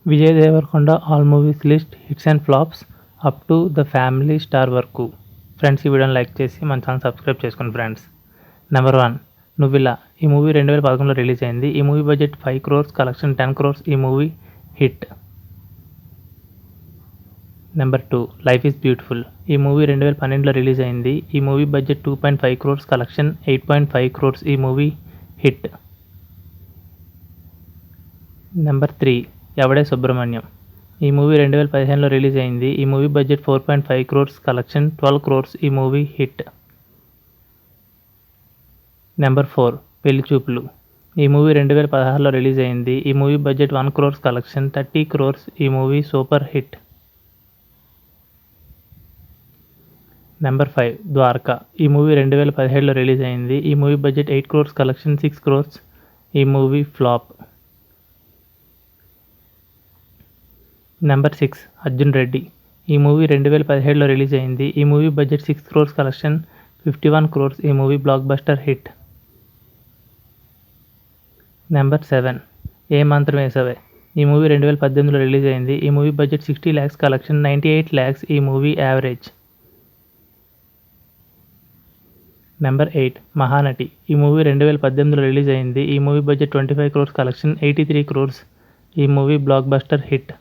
Vijay Deverakonda all movies list hits and flops up to the family star వరకు. Friends, ఈ వీడియోని like చేసి మన ఛానల్ సబ్స్క్రైబ్ చేసుకోండి ఫ్రెండ్స్. నెంబర్ 1 నువ్విలా. ఈ మూవీ 2011లో రిలీజ్ అయింది. ఈ movie budget 5 crores, collection 10 crores. ఈ movie hit. Number 2 life is beautiful. ఈ మూవీ 2012లో రిలీజ్ అయింది. ఈ movie budget 2.5 crores, collection 8.5 crores. ఈ movie hit. Number 3 Evade Subramanyam. ఈ మూవీ 2015లో రిలీజ్ అయింది. ఈ movie budget 4.5 crores, collection 12 crores. ఈ movie hit. Number 4 Pelli Choopulu. ఈ మూవీ 2016లో రిలీజ్ అయింది. ఈ movie budget 1 crores, collection 30 crores. ఈ movie super hit. Number 5 Dwaraka. ఈ మూవీ 2017లో రిలీజ్ అయింది. ఈ movie budget 8 crores, collection 6 crores. ఈ movie flop. Number 6 Arjun Reddy. ఈ మూవీ 2017లో రిలీజ్ అయింది. ఈ movie budget 6 crores, collection 51 crores. ఈ movie blockbuster hit. Number 7 Ye Mantram Vesave. ఈ మూవీ 2018లో రిలీజ్ అయింది. ఈ movie budget 60 lakhs, collection 98 lakhs. ఈ మూవీ యావరేజ్. నెంబర్ 8 మహానటి. ఈ మూవీ 2018లో రిలీజ్ అయింది. ఈ movie budget 25 crores, collection 83 crores. ఈ movie blockbuster hit.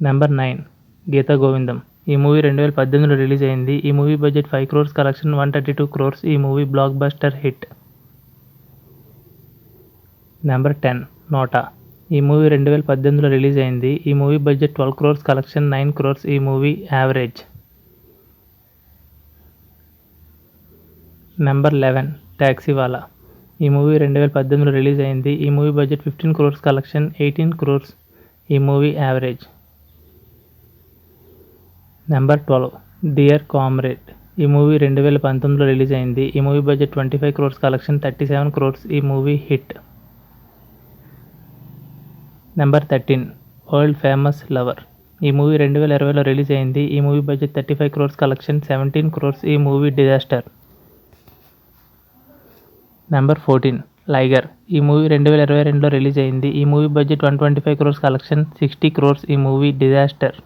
Number 9 Geetha Govindam. ఈ మూవీ 2018లో రిలీజ్ అయింది. ఈ movie budget 5 crores, collection 132 crores. ఈ movie blockbuster hit. Number 10 నోటా. ఈ మూవీ 2018లో రిలీజ్ అయింది. ఈ movie budget 12 crores, collection 9 crores. ఈ మూవీ యావరేజ్. నెంబర్ 11 ట్యాక్సీవాలా. ఈ మూవీ 2018లో రిలీజ్ అయింది. ఈ movie budget 15 crores, collection 18 crores. ఈ movie average. Number 12 dear comrade. ఈ మూవీ 2019లో రిలీజ్ అయింది. ఈ movie budget 25 crores, collection 37 crores. ఈ movie hit. Number 13 world famous lover. ఈ మూవీ 2020లో రిలీజ్ అయింది. ఈ movie budget 35 crores, collection 17 crores. ఈ మూవీ డిజాస్టర్. నెంబర్ 14 లైగర్. ఈ మూవీ 2022లో రిలీజ్ అయింది. ఈ movie budget 125 crores, collection 60 crores. ఈ మూవీ డిజాస్టర్.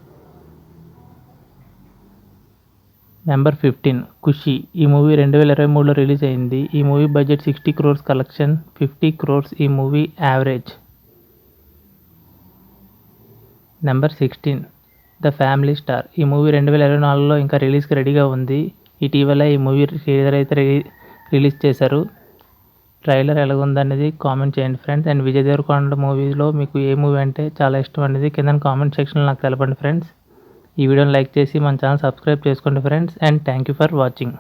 నెంబర్ 15 ఖుషి. ఈ మూవీ 2023లో రిలీజ్ అయింది. ఈ movie budget 60 crores, collection 50 crores. ఈ movie average. Number 16 the family star. ఈ మూవీ 2024లో ఇంకా రిలీజ్కి రెడీగా ఉంది. ఇటీవల ఈ మూవీ టీజర్ అయితే రిలీజ్ చేశారు. ట్రైలర్ ఎలాగుందనేది కామెంట్ చేయండి ఫ్రెండ్స్. అండ్ విజయ్ దేవరకొండ మూవీలో మీకు ఏ మూవీ అంటే చాలా ఇష్టం అనేది కింద కామెంట్ సెక్షన్లో నాకు తెలపండి ఫ్రెండ్స్. ఈ వీడియోని లైక్ చేసి మన ఛానల్ సబ్స్క్రైబ్ చేసుకోండి friends. And thank you for watching.